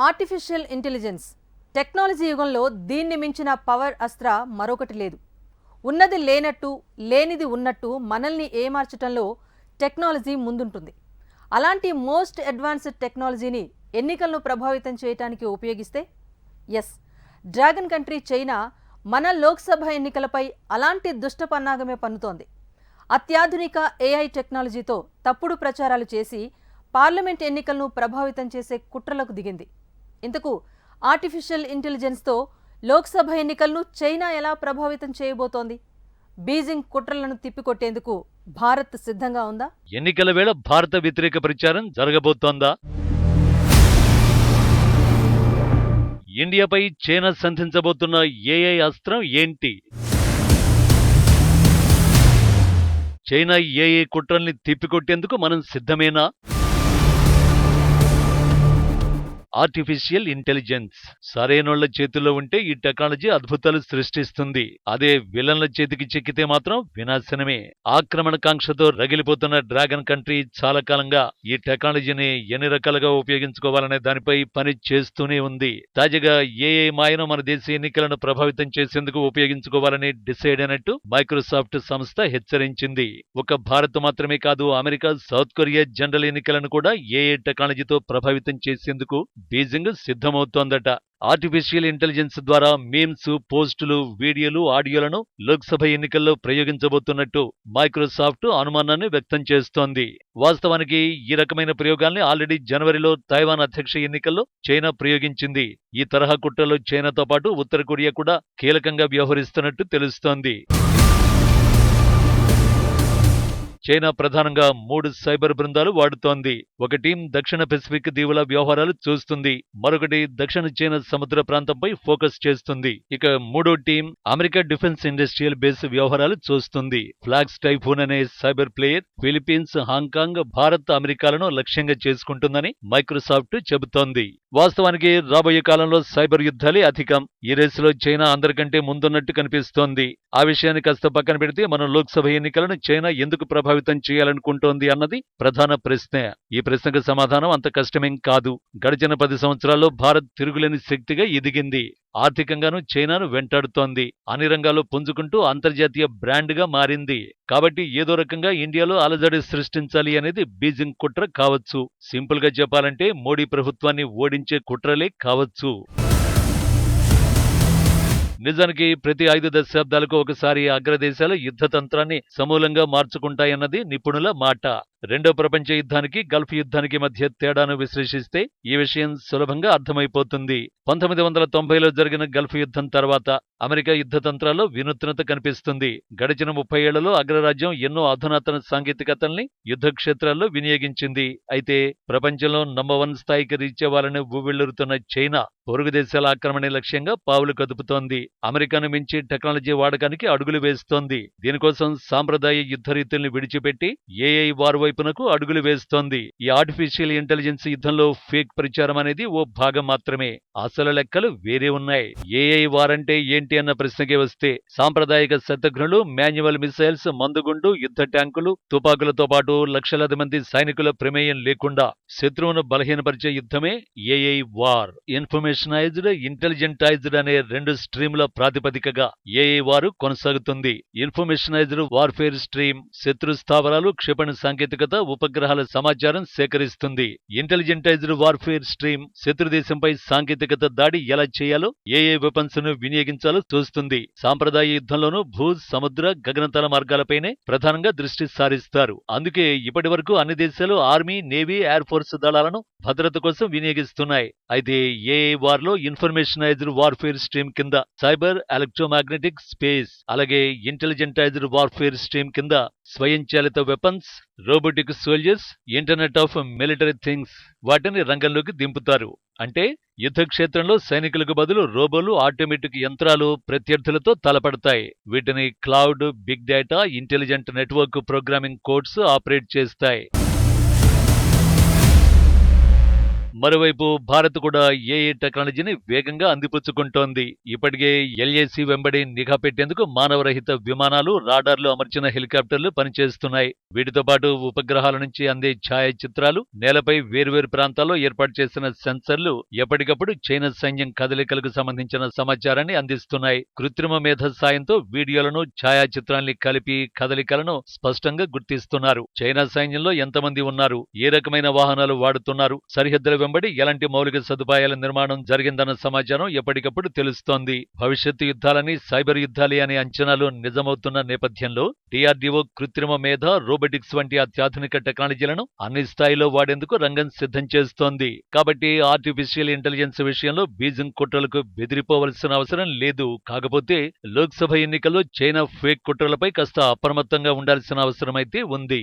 Artificial intelligence technology యుగంలో దీన్ని మించిన పవర్ అస్త్ర మరొకటి లేదు. ఉన్నది లేనట్టు, లేనిది ఉన్నట్టు మనల్ని ఏమార్చటంలో టెక్నాలజీ ముందుంటుంది. అలాంటి మోస్ట్ అడ్వాన్స్డ్ టెక్నాలజీని ఎన్నికలను ప్రభావితం చేయడానికి ఉపయోగిస్తే డ్రాగన్ కంట్రీ చైనా మన లోక్సభ ఎన్నికలపై అలాంటి దుష్ట పన్నాగమే పన్నుతోంది. అత్యాధునిక ఏఐ టెక్నాలజీతో తప్పుడు ప్రచారాలు చేసి పార్లమెంట్ ఎన్నికలను ప్రభావితం చేసే కుట్రలకు దిగింది. ఇంతకు ఆర్టిఫిషియల్ ఇంటెలిజెన్స్తో లోక్సభ ఎన్నికలను చైనా ఎలా ప్రభావితం చేయబోతోంది? బీజింగ్ కుట్రలను తిప్పికొట్టేందుకు భారత్ సిద్ధంగా ఉందా? ఎన్నికల వేళ భారత వ్యతిరేక ప్రచారం జరగబోతోందా? ఇండియాపై చైనా సంధించబోతున్న ఏఐ అస్త్రం ఏంటి? చైనా ఏఐ కుట్రల్ని తిప్పికొట్టేందుకు మనం సిద్ధమేనా? ఆర్టిఫిషియల్ ఇంటెలిజెన్స్ సరైనోళ్ల చేతుల్లో ఉంటే ఈ టెక్నాలజీ అద్భుతాలు సృష్టిస్తుంది. అదే విలన్ల చేతికి చిక్కితే మాత్రం వినాశనమే. ఆక్రమణకాంక్షతో రగిలిపోతున్న డ్రాగన్ కంట్రీ చాలా కాలంగా ఈ టెక్నాలజీని ఎన్ని రకాలుగా ఉపయోగించుకోవాలనే దానిపై పని చేస్తూనే ఉంది. తాజాగా ఏఐ మాయను మన దేశ ఎన్నికలను ప్రభావితం చేసేందుకు ఉపయోగించుకోవాలని డిసైడ్ అయినట్టు మైక్రోసాఫ్ట్ సంస్థ హెచ్చరించింది. ఒక భారత్ మాత్రమే కాదు, అమెరికా, సౌత్ కొరియా జనరల్ ఎన్నికలను కూడా ఏఐ టెక్నాలజీతో ప్రభావితం చేసేందుకు బీజింగ్ సిద్ధమవుతోందట. ఆర్టిఫిషియల్ ఇంటెలిజెన్స్ ద్వారా మీమ్స్, పోస్టులు, వీడియోలు, ఆడియోలను లోక్సభ ఎన్నికల్లో ప్రయోగించబోతున్నట్టు మైక్రోసాఫ్ట్ అనుమానాన్ని వ్యక్తం చేస్తోంది. వాస్తవానికి ఈ రకమైన ప్రయోగాల్ని ఆల్రెడీ జనవరిలో తైవాన్ అధ్యక్ష ఎన్నికల్లో చైనా ప్రయోగించింది. ఈ తరహా కుట్రలో చైనాతో పాటు ఉత్తర కొరియా కూడా కీలకంగా వ్యవహరిస్తున్నట్టు తెలుస్తోంది. చైనా ప్రధానంగా 3 సైబర్ బృందాలు వాడుతోంది. ఒక టీం దక్షిణ పెసిఫిక్ దీవుల వ్యవహారాలు చూస్తుంది. మరొకటి దక్షిణ చైనా సముద్ర ప్రాంతంపై ఫోకస్ చేస్తుంది. ఇక మూడో team America defence industrial base వ్యవహారాలు చూస్తుంది. ఫ్లాగ్స్ టైఫూన్ అనే cyber player Philippines, Hong Kong, Bharat, అమెరికాలను లక్ష్యంగా చేసుకుంటుందని మైక్రోసాఫ్ట్ చెబుతోంది. వాస్తవానికి రాబోయే కాలంలో సైబర్ యుద్ధాలే అధికం. ఈ రేసులో చైనా అందరికంటే ముందున్నట్టు కనిపిస్తోంది. ఆ విషయాన్ని కాస్త పక్కన పెడితే మనం లోక్సభ ఎన్నికలను చైనా ఎందుకు ప్రభావితం చేయాలనుకుంటోంది అన్నది ప్రధాన ప్రశ్న. ఈ ప్రశ్నకు సమాధానం అంత కష్టమేం కాదు. గడిచిన 10 సంవత్సరాల్లో భారత్ తిరుగులేని శక్తిగా ఎదిగింది. ఆర్థికంగానూ చైనాను వెంటాడుతోంది. అన్ని రంగాల్లో పుంజుకుంటూ అంతర్జాతీయ బ్రాండ్గా మారింది. కాబట్టి ఏదో రకంగా ఇండియాలో అలజడి సృష్టించాలి అనేది బీజింగ్ కుట్ర కావచ్చు. సింపుల్ గా చెప్పాలంటే మోడీ ప్రభుత్వాన్ని ఓడించే కుట్రలే కావచ్చు. నిజానికి ప్రతి 5 దశాబ్దాలకు ఒకసారి అగ్రదేశాలు యుద్ధతంత్రాన్ని సమూలంగా మార్చుకుంటాయన్నది నిపుణుల మాట. రెండో ప్రపంచ యుద్ధానికి, గల్ఫ్ యుద్ధానికి మధ్య తేడాను విశ్లేషిస్తే ఈ విషయం సులభంగా అర్థమైపోతుంది. 1990లో జరిగిన గల్ఫ్ యుద్ధం తర్వాత అమెరికా యుద్ధతంత్రాల్లో వినూత్నత కనిపిస్తుంది. గడిచిన 30 ఏళ్లలో అగ్రరాజ్యం ఎన్నో అధునాతన సాంకేతికతల్ని యుద్ధ క్షేత్రాల్లో వినియోగించింది. అయితే ప్రపంచంలో నంబర్ 1 స్థాయికి రీచ్ అవ్వాలని ఉవ్విళ్లూరుతున్న చైనా పొరుగు దేశాల ఆక్రమణ లక్ష్యంగా పావులు కదుపుతోంది. అమెరికాను మించి టెక్నాలజీ వాడకానికి అడుగులు వేస్తోంది. దీనికోసం సాంప్రదాయ యుద్ధ రీతుల్ని విడిచిపెట్టి ఏఐ వార్ వైపునకు అడుగులు వేస్తోంది. ఈ ఆర్టిఫిషియల్ ఇంటెలిజెన్స్ యుద్ధంలో ఫేక్ ప్రచారం అనేది ఓ భాగం మాత్రమే. అసలు లెక్కలు వేరే ఉన్నాయి. ఏఐ వార్ అంటే ఏంటి అన్న ప్రశ్నకే వస్తే సాంప్రదాయిక శతఘ్నులు, మాన్యువల్ మిసైల్స్, మందుగుండు, యుద్ధ ట్యాంకులు, తుపాకులతో పాటు లక్షలాది మంది సైనికుల ప్రమేయం లేకుండా శత్రువును బలహీనపరిచే యుద్ధమే ఏఐ వార్. ఇన్ఫర్మేషనైజ్డ్, ఇంటెలిజెంటైజ్డ్ అనే 2 స్ట్రీముల ప్రాతిపదికగా ఏఐ వారు కొనసాగుతుంది. ఇన్ఫర్మేషనైజ్డ్ వార్ఫేర్ స్ట్రీమ్ శత్రు స్థావరాలు, క్షిపణి సాంకేతికత, ఉపగ్రహాల సమాచారం సేకరిస్తుంది. ఇంటెలిజెంటైజ్డ్ వార్ఫేర్ స్ట్రీమ్ శత్రుదేశంపై సాంకేతికత దాడి ఎలా చేయాలో, ఏఐ వెపన్స్ ను వినియోగించాలో చూస్తుంది. సాంప్రదాయ యుద్ధంలోనూ భూ, సముద్ర, గగనతల మార్గాలపైనే ప్రధానంగా దృష్టి సారిస్తారు. అందుకే ఇప్పటి వరకు అన్ని దేశాలు ఆర్మీ, నేవీ, ఎయిర్ ఫోర్స్ దళాలను భద్రత కోసం వినియోగిస్తున్నాయి. అయితే ఏఐ వార్ లో ఇన్ఫర్మేషనైజ్డ్ వార్ఫేర్ స్ట్రీమ్ కింద సైబర్, ఎలక్ట్రోమాగ్నెటిక్, స్పేస్, అలాగే ఇంటెలిజెంటైజ్డ్ వార్ఫేర్ స్ట్రీమ్ కింద స్వయంచాలిత weapons, robotic soldiers, internet of military things వాటిని రంగంలోకి దింపుతారు. అంటే యుద్ధ క్షేత్రంలో సైనికులకు బదులు రోబోలు, ఆటోమేటిక్ యంత్రాలు ప్రత్యర్థులతో తలపడతాయి. వీటిని cloud, big data, intelligent network programming codes operate చేస్తాయి. మరోవైపు భారత్ కూడా ఏఐ టెక్నాలజీని వేగంగా అందిపుచ్చుకుంటోంది. ఇప్పటికే ఎల్ఏసీ వెంబడి నిఘా పెట్టేందుకు మానవరహిత విమానాలు, రాడార్లు అమర్చిన హెలికాప్టర్లు పనిచేస్తున్నాయి. వీటితో పాటు ఉపగ్రహాల నుంచి అందే ఛాయాచిత్రాలు, నేలపై వేర్వేరు ప్రాంతాల్లో ఏర్పాటు చేసిన సెన్సర్లు ఎప్పటికప్పుడు చైనా సైన్యం కదలికలకు సంబంధించిన సమాచారాన్ని అందిస్తున్నాయి. కృత్రిమ మేధ సాయంతో వీడియోలను, ఛాయాచిత్రాల్ని కలిపి కదలికలను స్పష్టంగా గుర్తిస్తున్నారు. చైనా సైన్యంలో ఎంతమంది ఉన్నారు, ఏ రకమైన వాహనాలు వాడుతున్నారు, సరిహద్దుల వెంబడి ఎలాంటి మౌలిక సదుపాయాల నిర్మాణం జరిగిందన్న సమాచారం ఎప్పటికప్పుడు తెలుస్తోంది. భవిష్యత్తు యుద్ధాలని సైబర్ యుద్ధాలే అనే అంచనాలు నిజమవుతున్న నేపథ్యంలో DRDO కృత్రిమ మేధ, రోబోటిక్స్ వంటి అత్యాధునిక టెక్నాలజీలను అన్ని స్థాయిలో వాడేందుకు రంగం సిద్ధం చేస్తోంది. కాబట్టి ఆర్టిఫిషియల్ ఇంటెలిజెన్స్ విషయంలో బీజింగ్ కుట్రలకు బెదిరిపోవలసిన అవసరం లేదు. కాకపోతే లోక్సభ ఎన్నికల్లో చైనా ఫేక్ కుట్రలపై కాస్త అప్రమత్తంగా ఉండాల్సిన అవసరమైతే ఉంది.